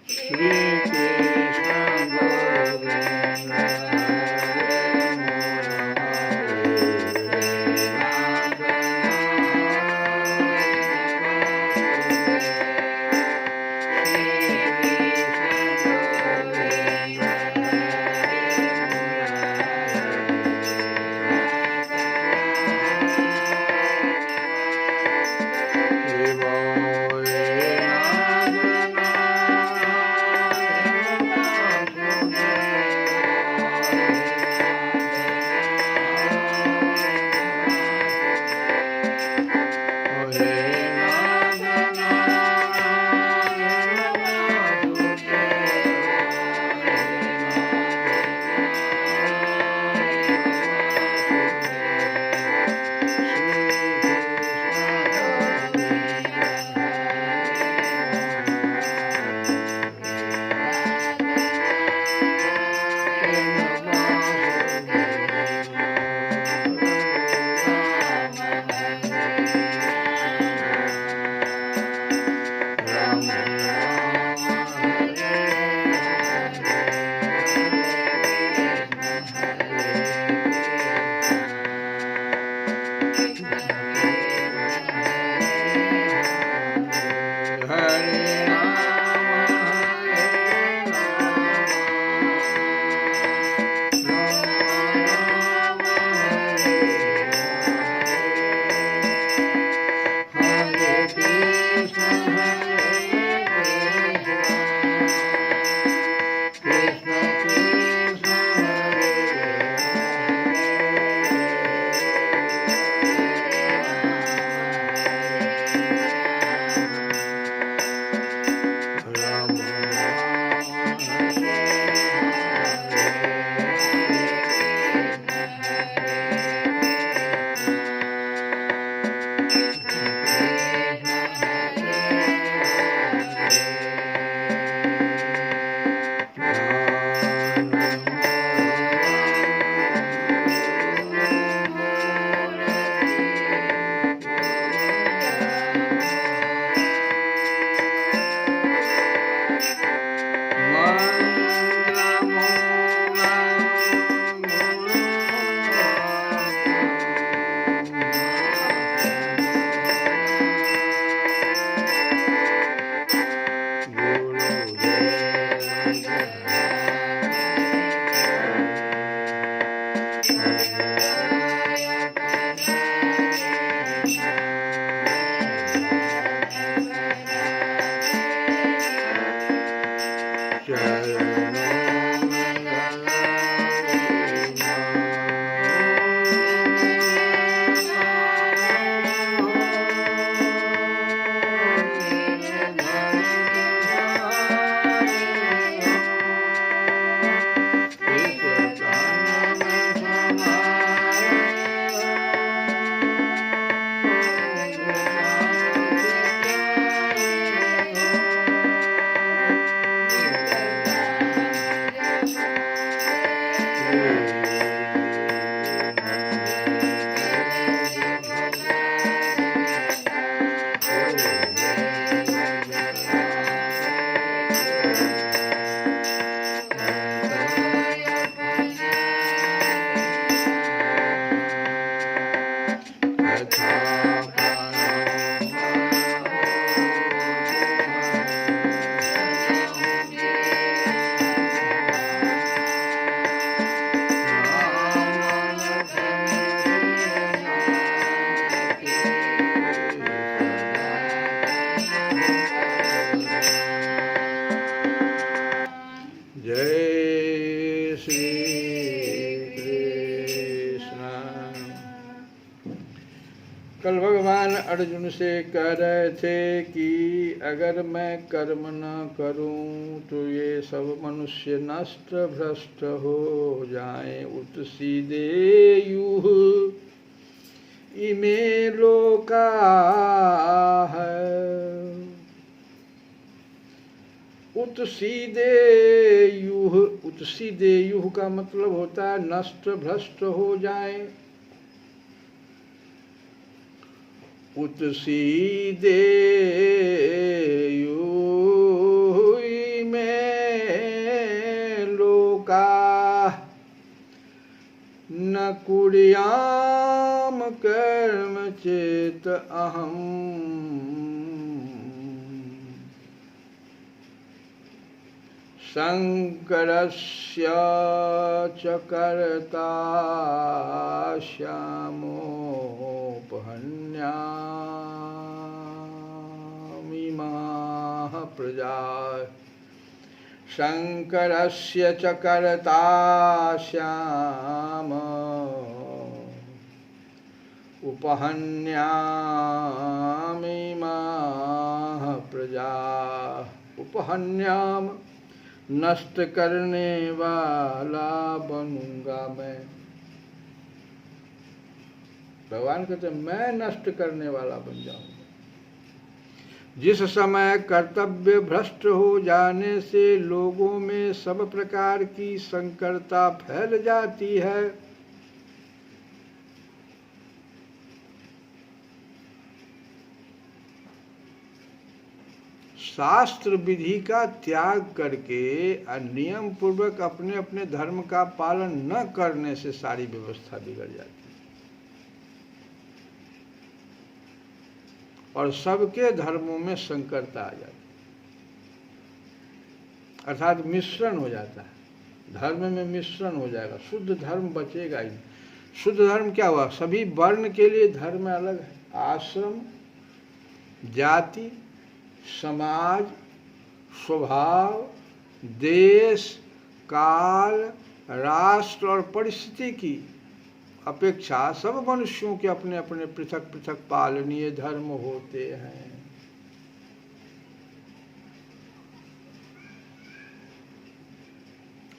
Shri Krishna Govinda जय श्री कृष्ण। कल भगवान अर्जुन से कह रहे थे कि अगर मैं कर्म न करूं तो ये सब मनुष्य नष्ट भ्रष्ट हो जाएं। उत सीधे यूह इमे लोका है। उत्सीदे युह का मतलब होता है नष्ट भ्रष्ट हो जाए। उत्सीदे युह कुर्याम कर्म चेत अहम शंकरस्य च कर्ता श्यामोपहन्यामिमाः प्रजा शंकरस्य च कर्ता श्याम उपहन्यामिमाः प्रजा उपहन्याम नष्ट करने वाला बनूंगा मैं। भगवान कहते मैं नष्ट करने वाला बन जाऊंगा। जिस समय कर्तव्य भ्रष्ट हो जाने से लोगों में सब प्रकार की संकरता फैल जाती है, शास्त्र विधि का त्याग करके नियम पूर्वक अपने अपने धर्म का पालन न करने से सारी व्यवस्था बिगड़ जाती है और सबके धर्मों में संकरता आ जाती है, अर्थात मिश्रण हो जाता है। धर्म में मिश्रण हो जाएगा, शुद्ध धर्म बचेगा ही नहीं। शुद्ध धर्म क्या हुआ? सभी वर्ण के लिए धर्म अलग है, आश्रम, जाति, समाज, स्वभाव, देश, काल, राष्ट्र और परिस्थिति की अपेक्षा सब मनुष्यों के अपने अपने पृथक पृथक पालनीय धर्म होते हैं।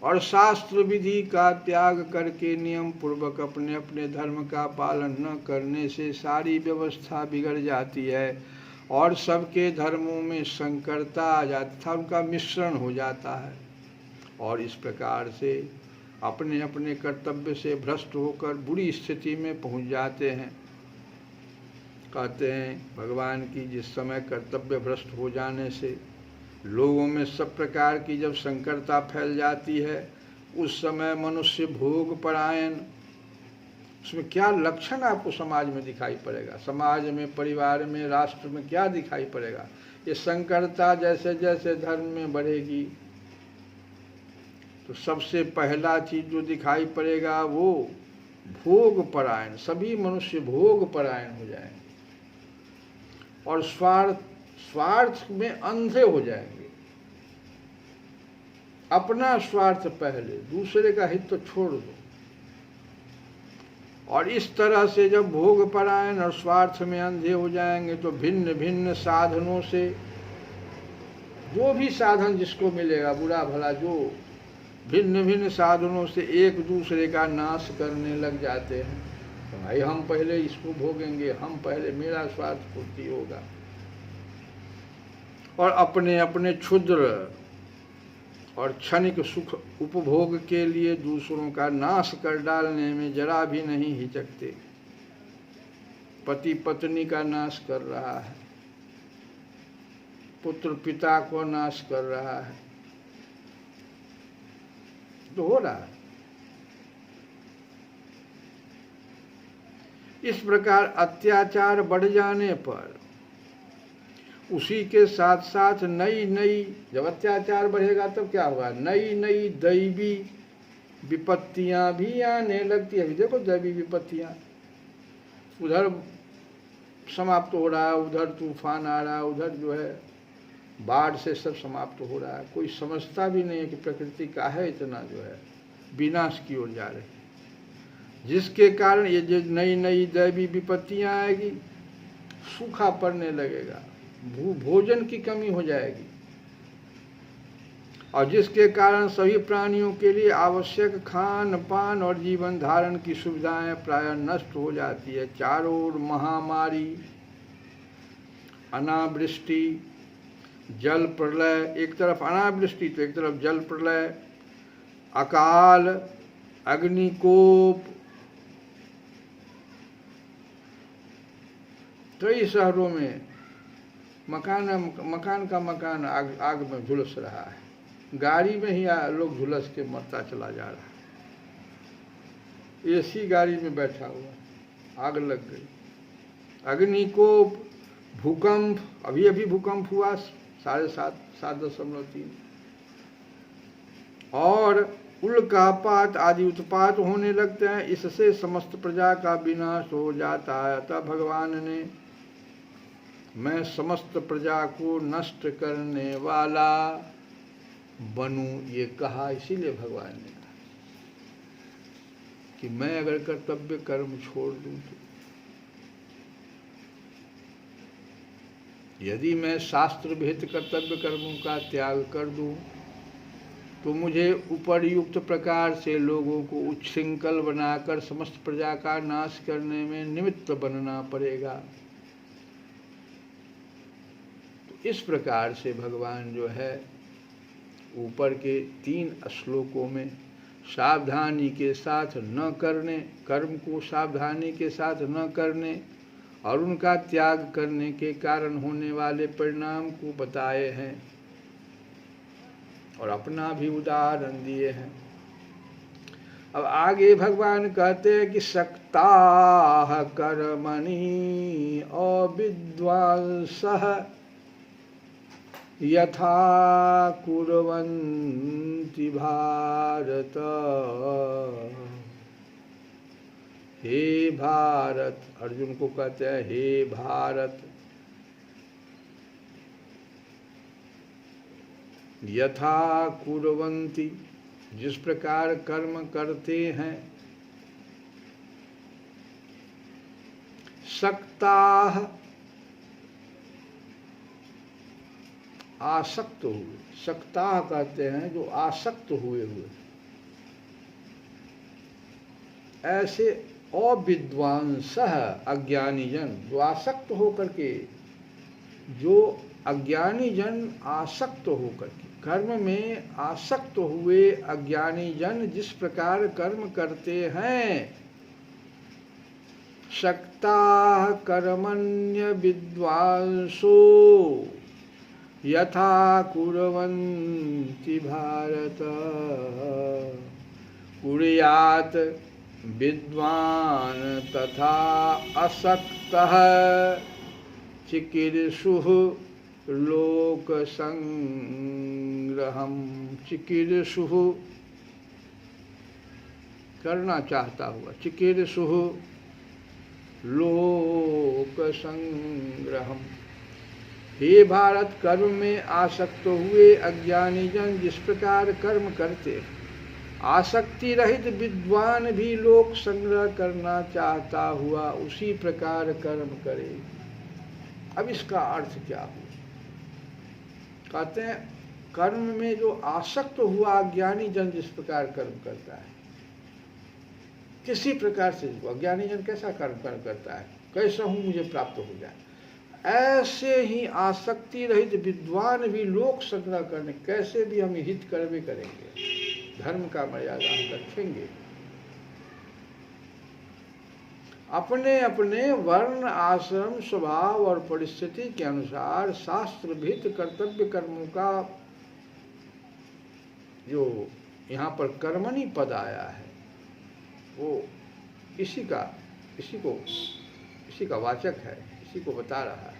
और शास्त्र विधि का त्याग करके नियम पूर्वक अपने अपने धर्म का पालन न करने से सारी व्यवस्था बिगड़ जाती है और सबके धर्मों में संकरता आ जाती है, उनका मिश्रण हो जाता है और इस प्रकार से अपने अपने कर्तव्य से भ्रष्ट होकर बुरी स्थिति में पहुंच जाते हैं। कहते हैं भगवान की जिस समय कर्तव्य भ्रष्ट हो जाने से लोगों में सब प्रकार की जब संकरता फैल जाती है, उस समय मनुष्य भोग परायण, उसमें क्या लक्षण आपको समाज में दिखाई पड़ेगा? समाज में, परिवार में, राष्ट्र में क्या दिखाई पड़ेगा? ये संकरता जैसे जैसे धर्म में बढ़ेगी तो सबसे पहला चीज जो दिखाई पड़ेगा वो भोग परायण, सभी मनुष्य भोग परायण हो जाएंगे और स्वार्थ में अंधे हो जाएंगे। अपना स्वार्थ पहले, दूसरे का हित तो छोड़ दो। और इस तरह से जब भोग परायण और स्वार्थ में अंधे हो जाएंगे तो भिन्न भिन्न साधनों से, जो भी साधन जिसको मिलेगा, बुरा भला, जो भिन्न भिन्न साधनों से एक दूसरे का नाश करने लग जाते हैं। तो भाई हम पहले इसको भोगेंगे, हम पहले, मेरा स्वार्थ पूर्ति होगा। और अपने अपने क्षुद्र और क्षणिक सुख उपभोग के लिए दूसरों का नाश कर डालने में जरा भी नहीं हिचकते। पति पत्नी का नाश कर रहा है, पुत्र पिता को नाश कर रहा है, तो हो रहा है। इस प्रकार अत्याचार बढ़ जाने पर उसी के साथ साथ नई नई, जब अत्याचार बढ़ेगा तब क्या होगा? नई नई दैवी विपत्तियां भी आने लगती है। देखो दैवी विपत्तियां, उधर समाप्त हो रहा है, उधर तूफान आ रहा है, उधर जो है बाढ़ से सब समाप्त हो रहा है। कोई समझता भी नहीं है कि प्रकृति का है इतना जो है विनाश की ओर जा रही है, जिसके कारण ये जो नई नई दैवी विपत्तियां आएगी, सूखा पड़ने लगेगा, भोजन की कमी हो जाएगी और जिसके कारण सभी प्राणियों के लिए आवश्यक खान पान और जीवन धारण की सुविधाएं प्रायः नष्ट हो जाती है। चारों ओर महामारी, अनावृष्टि, जल प्रलय, एक तरफ अनावृष्टि तो एक तरफ जल प्रलय, अकाल, अग्निकोप, कई शहरों में मकान का मकान आग में झुलस रहा है, गाड़ी में ही लोग झुलस के मरता चला जा रहा है। एसी गाड़ी में बैठा हुआ, आग लग गई। अग्निकोप, भूकंप, अभी अभी भूकंप हुआ 7.3, और उल्कापात आदि उत्पात होने लगते हैं। इससे समस्त प्रजा का विनाश हो जाता है। अतः भगवान ने मैं समस्त प्रजा को नष्ट करने वाला बनूं ये कहा। इसीलिए भगवान ने कहा कि मैं अगर कर्तव्य कर्म छोड़ दूं तो, यदि मैं शास्त्र विहित कर्तव्य कर्मों का त्याग कर दूं तो मुझे उपर्युक्त प्रकार से लोगों को उच्छृंखल बनाकर समस्त प्रजा का नाश करने में निमित्त बनना पड़ेगा। तो इस प्रकार से भगवान जो है ऊपर के 3 श्लोकों में सावधानी के साथ न करने, कर्म को सावधानी के साथ न करने और उनका त्याग करने के कारण होने वाले परिणाम को बताए हैं और अपना भी उदाहरण दिए हैं। अब आगे भगवान कहते हैं कि सक्ताः कर्मणि अविद्वांसः यथा कुर्वन्ति भारत। हे भारत, अर्जुन को कहते हैं हे भारत, यथा कुर्वन्ति, जिस प्रकार कर्म करते हैं, सक्ताः, आसक्त हुए, सक्ताः कहते हैं जो आसक्त हुए हुए, ऐसे अविद्वांसः अज्ञानी जन, जो आसक्त होकर के, जो अज्ञानी जन आसक्त होकर के, कर्म में आसक्त हुए अज्ञानी जन जिस प्रकार कर्म करते हैं, सक्ताः कर्मण्य विद्वांसो यथा कुर्वन्ति भारत। कुर्यात् विद्वान् तथा असक्तः चिकीर्षुः लोक संग्रहम। चिकीर्षुः करना चाहता हुआ, चिकीर्षुः लोक संग्रहम। हे भारत, कर्म में आसक्त हुए अज्ञानी जन जिस प्रकार कर्म करते, आसक्ति रहित विद्वान भी लोक संग्रह करना चाहता हुआ उसी प्रकार कर्म करे। अब इसका अर्थ क्या हुआ? कहते हैं कर्म में जो आसक्त हुआ अज्ञानी जन जिस प्रकार कर्म करता है, किसी प्रकार से अज्ञानी जन कैसा कर्म करता है, कैसा हूं मुझे प्राप्त हो जाए, ऐसे ही आसक्ति रहित विद्वान भी लोक संग्रह करने, कैसे भी हम हित कर्म करेंगे, धर्म का मर्यादा हम रखेंगे, अपने अपने वर्ण आश्रम स्वभाव और परिस्थिति के अनुसार शास्त्र विहित कर्तव्य कर्मों का जो यहाँ पर कर्मणि पद आया है वो इसी का वाचक है, इसी को बता रहा है।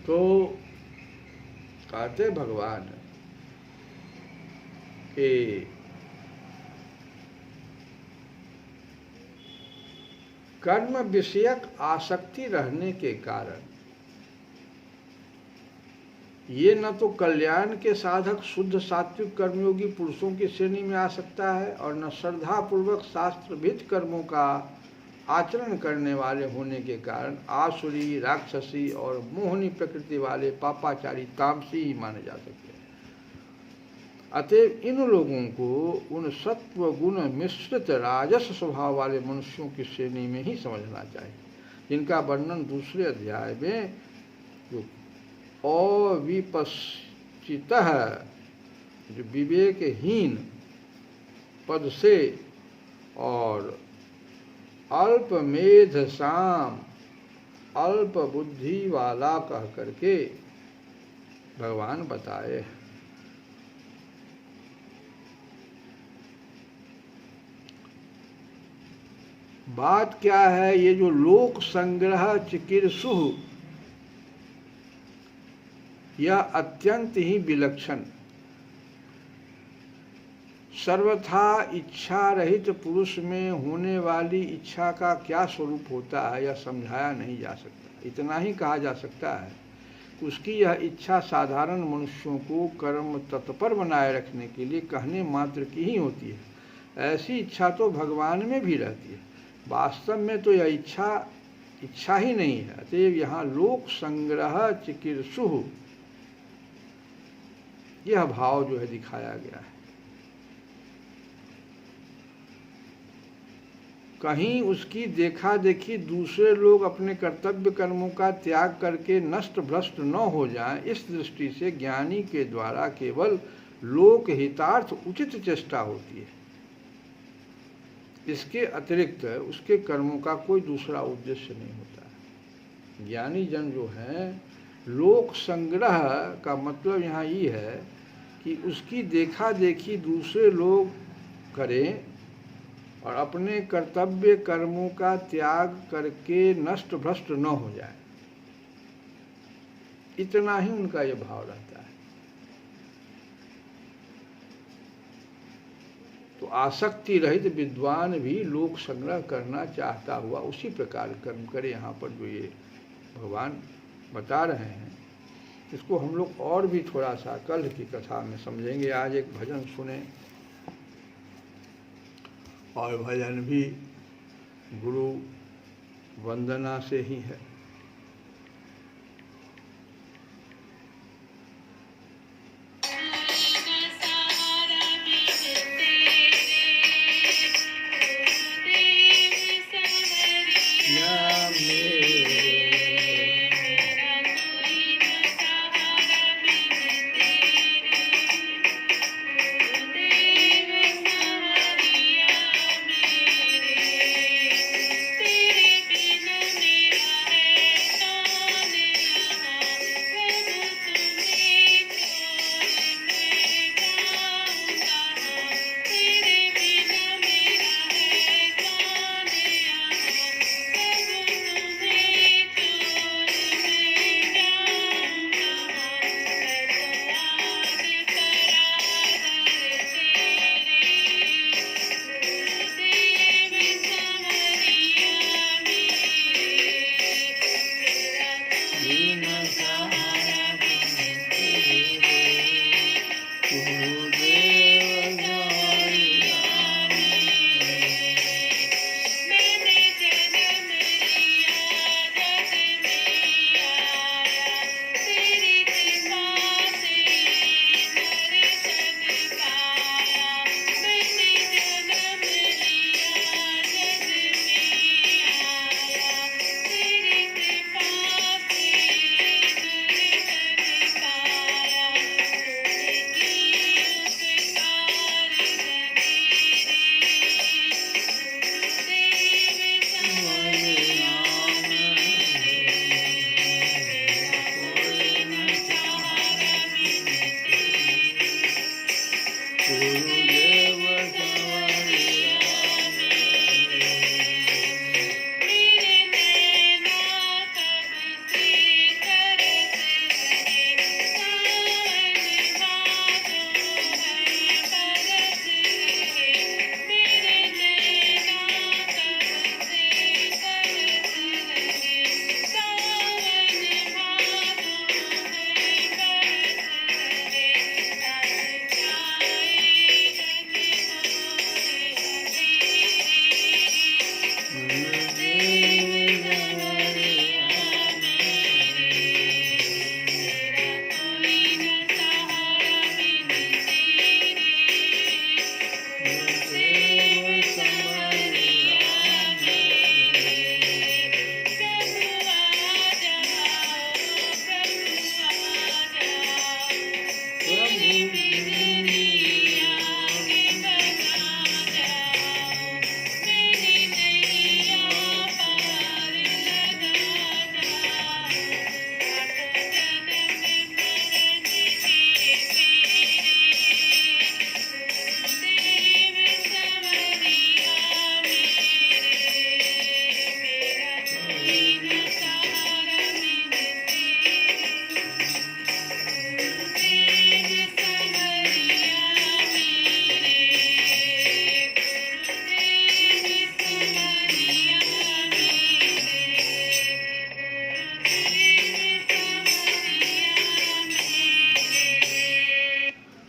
तो कहते भगवान कि कर्म विषयक आसक्ति रहने के कारण ये न तो कल्याण के साधक शुद्ध सात्विक कर्मयोगी पुरुषों की श्रेणी में आ सकता है और न श्रद्धा पूर्वक शास्त्र विहित कर्मों का आचरण करने वाले होने के कारण आसुरी, राक्षसी और मोहनी प्रकृति वाले पापाचारी तामसी ही माने जा सकते हैं। अतएव इन लोगों को उन सत्व गुण मिश्रित राजस स्वभाव वाले मनुष्यों की श्रेणी में ही समझना चाहिए, जिनका वर्णन दूसरे अध्याय में जो अविपश्चितः, जो विवेकहीन पद से और अल्प मेधसाम, अल्प बुद्धि वाला कह करके भगवान बताए। बात क्या है, ये जो लोक संग्रह चिकीर्षु, यह अत्यंत ही विलक्षण, सर्वथा इच्छा रहित पुरुष में होने वाली इच्छा का क्या स्वरूप होता है, यह समझाया नहीं जा सकता। इतना ही कहा जा सकता है, उसकी यह इच्छा साधारण मनुष्यों को कर्म तत्पर बनाए रखने के लिए कहने मात्र की ही होती है। ऐसी इच्छा तो भगवान में भी रहती है, वास्तव में तो यह इच्छा ही नहीं है। अतएव यहाँ लोक संग्रह चिकीर्षु, यह भाव जो है दिखाया गया है। कहीं उसकी देखा देखी दूसरे लोग अपने कर्तव्य कर्मों का त्याग करके नष्ट भ्रष्ट न हो जाएं, इस दृष्टि से ज्ञानी के द्वारा केवल लोक हितार्थ उचित चेष्टा होती है। इसके अतिरिक्त उसके कर्मों का कोई दूसरा उद्देश्य नहीं होता है। ज्ञानी जन जो है, लोक संग्रह का मतलब यहाँ ये है कि उसकी देखा देखी दूसरे लोग करें और अपने कर्तव्य कर्मों का त्याग करके नष्ट भ्रष्ट न हो जाए, इतना ही उनका ये भाव रहता है। तो आसक्ति रहित विद्वान भी लोक संग्रह करना चाहता हुआ उसी प्रकार कर्म करे। यहाँ पर जो ये भगवान बता रहे हैं, इसको हम लोग और भी थोड़ा सा कल की कथा में समझेंगे। आज एक भजन सुने, और भजन भी गुरु वंदना से ही है।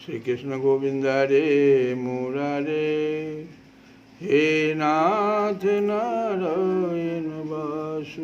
श्री कृष्ण गोविंद हरे मुरारे, हे नाथ नारायण वासुदेवा।